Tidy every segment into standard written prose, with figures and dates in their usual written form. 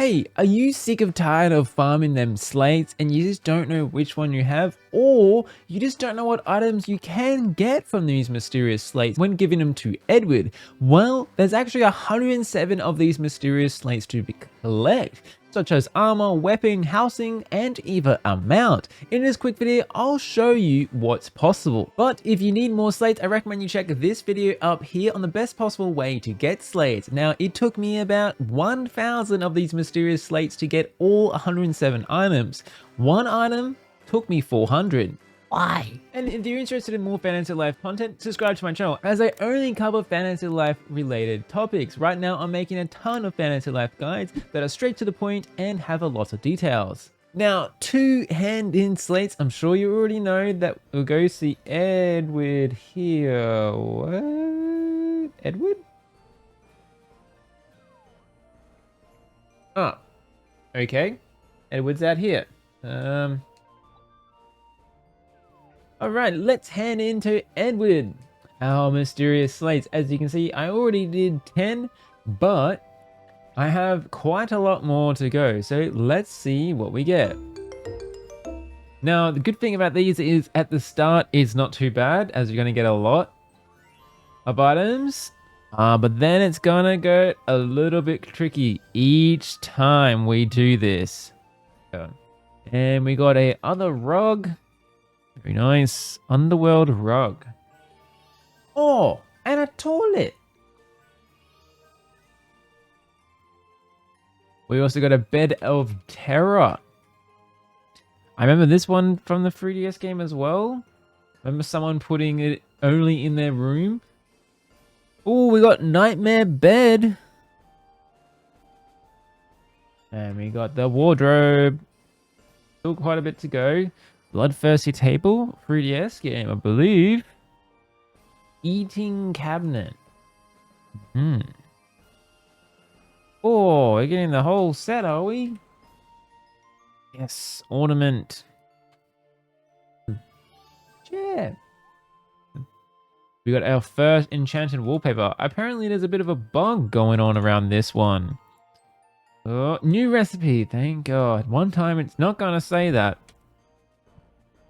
Hey, are you sick of tired of farming them slates and you just don't know which one you have? Or you just don't know what items you can get from these mysterious slates when giving them to Edward? Well, there's actually 107 of these mysterious slates to collect, such as armor, weapon, housing, and even a mount. In this quick video, I'll show you what's possible. But if you need more slates, I recommend you check this video up here on the best possible way to get slates. Now, it took me about 1,000 of these mysterious slates to get all 107 items. One item took me 400. Why? And if you're interested in more Fantasy Life content, subscribe to my channel, as I only cover Fantasy Life related topics. Right now, I'm making a ton of Fantasy Life guides that are straight to the point and have a lot of details. Now, two hand-in slates, I'm sure you already know that we'll go see Edward here. What? Edward? Ah, okay. Edward's out here. Alright, let's hand into Edward, our mysterious slates. As you can see, I already did 10, but I have quite a lot more to go. So let's see what we get. Now, the good thing about these is at the start, it's not too bad, as you're going to get a lot of items. But then it's going to go a little bit tricky each time we do this. And we got a other rug. Very nice. Underworld rug. Oh, and a toilet. We also got a bed of terror. I remember this one from the 3DS game as well. Remember someone putting it only in their room. Oh, we got nightmare bed. And we got the wardrobe. Still quite a bit to go. Bloodthirsty table, 3DS game, I believe. Eating cabinet. Oh, we're getting the whole set, are we? Yes, ornament. Yeah. We got our first enchanted wallpaper. Apparently there's a bit of a bug going on around this one. Oh, new recipe, thank God. One time it's not going to say that.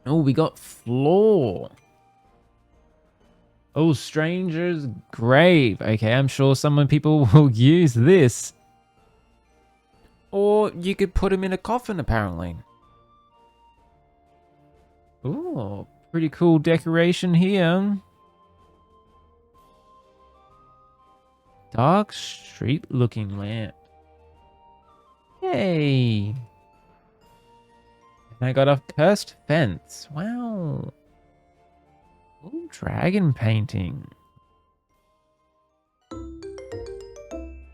Oh, we got floor. Oh, stranger's grave. Okay, I'm sure some people will use this. Or you could put him in a coffin, apparently. Oh, pretty cool decoration here. Dark street looking lamp. Yay. I got a cursed fence. Wow. Ooh, dragon painting.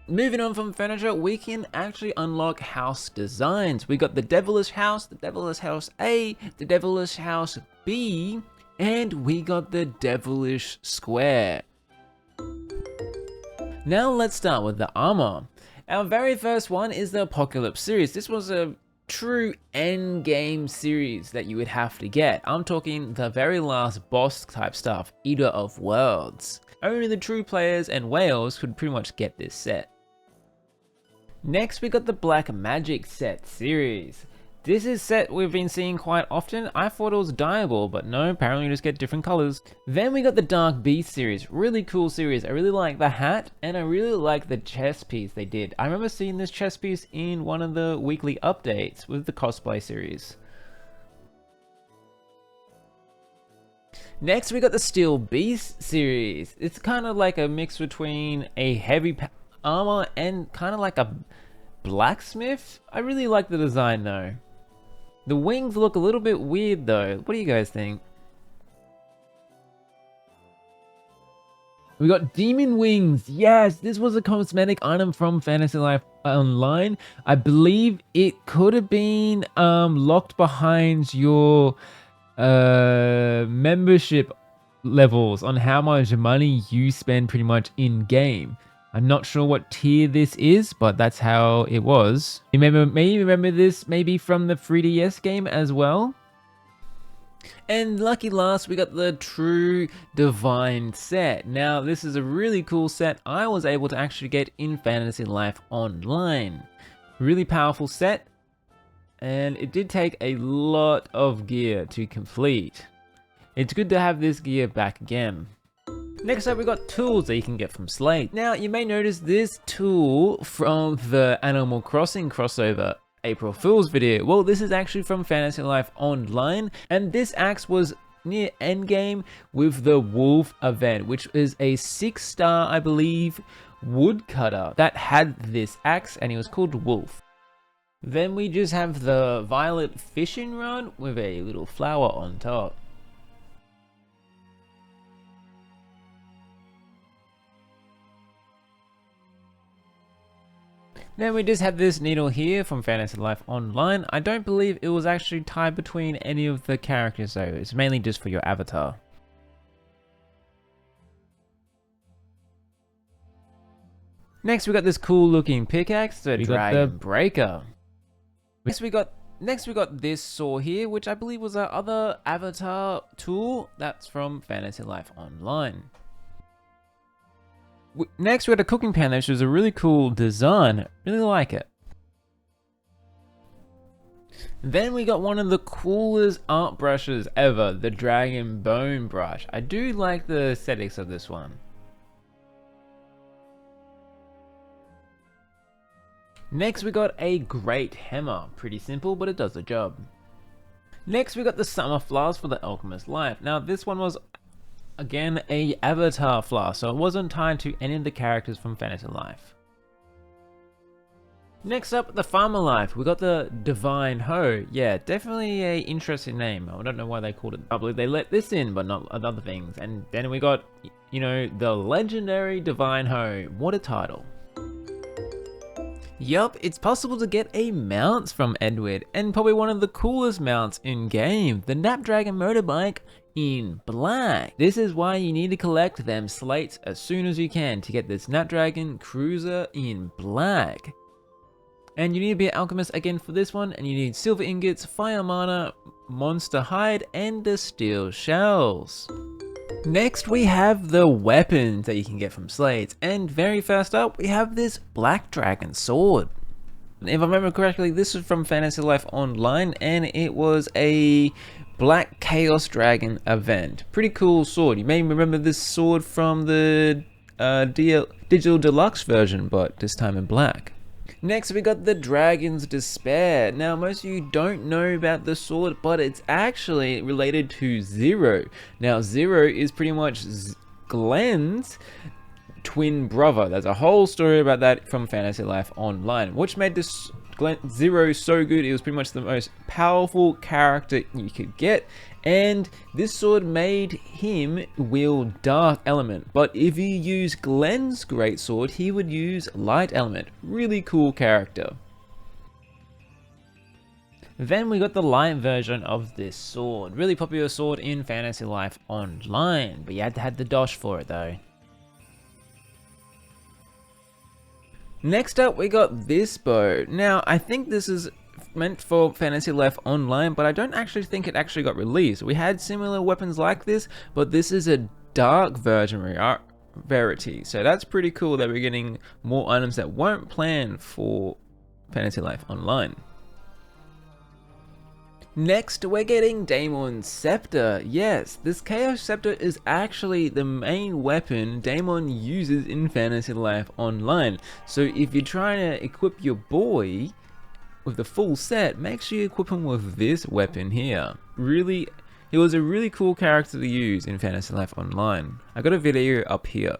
Moving on from furniture, we can actually unlock house designs. We got the Devilish House, the Devilish House A, the Devilish House B, and we got the Devilish Square. Now let's start with the armor. Our very first one is the Apocalypse series. This was a true end game series that you would have to get. I'm talking the very last boss type stuff, Eater of Worlds. Only the true players and whales could pretty much get this set. Next, we got the Black Magic set series. This is set we've been seeing quite often. I thought it was dyeable, but no, apparently you just get different colors. Then we got the Dark Beast series. Really cool series. I really like the hat, and I really like the chest piece they did. I remember seeing this chest piece in one of the weekly updates with the cosplay series. Next, we got the Steel Beast series. It's kind of like a mix between a heavy armor and kind of like a blacksmith. I really like the design though. The wings look a little bit weird though. What do you guys think? We got demon wings. Yes, this was a cosmetic item from Fantasy Life Online. I believe it could have been locked behind your membership levels on how much money you spend pretty much in game. I'm not sure what tier this is, but that's how it was. You maybe remember this maybe from the 3DS game as well. And lucky last, we got the True Divine set. Now, this is a really cool set I was able to actually get in Fantasy Life Online. Really powerful set, and it did take a lot of gear to complete. It's good to have this gear back again. Next up, we got tools that you can get from Slates. Now, you may notice this tool from the Animal Crossing crossover April Fool's video. Well, this is actually from Fantasy Life Online, and this axe was near endgame with the Wolf event, which is a 6-star, I believe, woodcutter that had this axe, and he was called Wolf. Then we just have the Violet fishing rod with a little flower on top. Then we just have this needle here from Fantasy Life Online. I don't believe it was actually tied between any of the characters though. It's mainly just for your avatar. Next we got this cool looking pickaxe, the Dragon Breaker. Next we got this saw here, which I believe was our other avatar tool. That's from Fantasy Life Online. Next we got a cooking pan, which was a really cool design. Really like it. Then we got one of the coolest art brushes ever, the Dragon Bone brush. I do like the aesthetics of this one. Next we got a great hammer. Pretty simple, but it does the job. Next we got the summer flask for the alchemist's life. Now this one was again a avatar flask, so it wasn't tied to any of the characters from Fantasy Life. Next up, the farmer life. We got the Divine Hoe. Yeah, definitely a interesting name. I don't know why they called it. I believe they let this in, but not other things. And then we got, you know, the legendary Divine Hoe. What a title. Yup, it's possible to get a mount from Edward, and probably one of the coolest mounts in game, the Snapdragon motorbike in black. This is why you need to collect them slates as soon as you can to get the Snapdragon cruiser in black. And you need to be an alchemist again for this one, and you need silver ingots, fire mana, monster hide, and the steel shells. Next we have the weapons that you can get from Slates, and very first up we have this Black Dragon sword. If I remember correctly, this is from Fantasy Life Online, and it was a Black Chaos Dragon event. Pretty cool sword. You may remember this sword from the digital deluxe version, but this time in black. Next we got the Dragon's Despair. Now most of you don't know about the sword, but it's actually related to Zero. Now Zero is pretty much Glenn's twin brother. There's a whole story about that from Fantasy Life Online, which made this Zero so good. It was pretty much the most powerful character you could get, and this sword made him wield Dark Element, but if you use Glenn's great sword, he would use Light Element. Really cool character. Then we got the light version of this sword. Really popular sword in Fantasy Life Online, but you had to have the dosh for it though. Next up we got this bow. Now I think this is meant for Fantasy Life Online, but I don't actually think it actually got released. We had similar weapons like this, but this is a dark version rarity. So that's pretty cool that we're getting more items that weren't planned for Fantasy Life Online. Next, we're getting Daemon's Scepter. Yes, this Chaos Scepter is actually the main weapon Daemon uses in Fantasy Life Online. So if you're trying to equip your boy with the full set, make sure you equip him with this weapon here. Really, he was a really cool character to use in Fantasy Life Online. I got a video up here.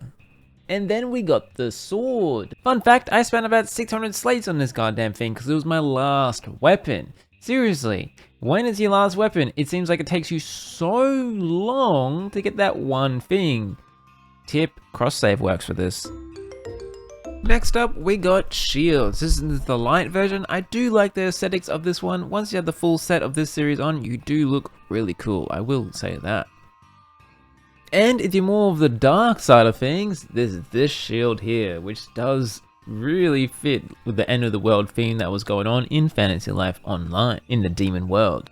And then we got the sword. Fun fact, I spent about 600 slates on this goddamn thing because it was my last weapon. Seriously, when is your last weapon? It seems like it takes you so long to get that one thing. Tip, cross save works for this. Next up, we got shields. This is the light version. I do like the aesthetics of this one. Once you have the full set of this series on, you do look really cool. I will say that. And if you're more of the dark side of things, there's this shield here, which does really fit with the end of the world theme that was going on in Fantasy Life Online, in the demon world.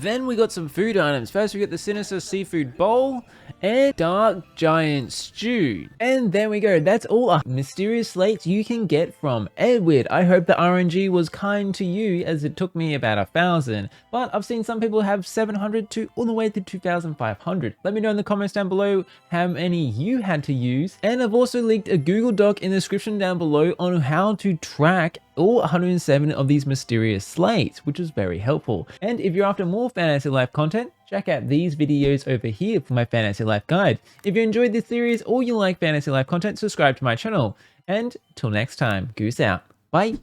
Then we got some food items. First we got the Sinister Seafood Bowl and Dark Giant Stew. And there we go. That's all our mysterious slates you can get from Edward. I hope the RNG was kind to you, as it took me about 1,000. But I've seen some people have 700 to all the way to 2,500. Let me know in the comments down below how many you had to use. And I've also linked a Google Doc in the description down below on how to track all 107 of these mysterious slates, which is very helpful. And if you're after more Fantasy Life content, check out these videos over here for my Fantasy Life guide. If you enjoyed this series or you like Fantasy Life content, subscribe to my channel. And till next time, Goose out. Bye.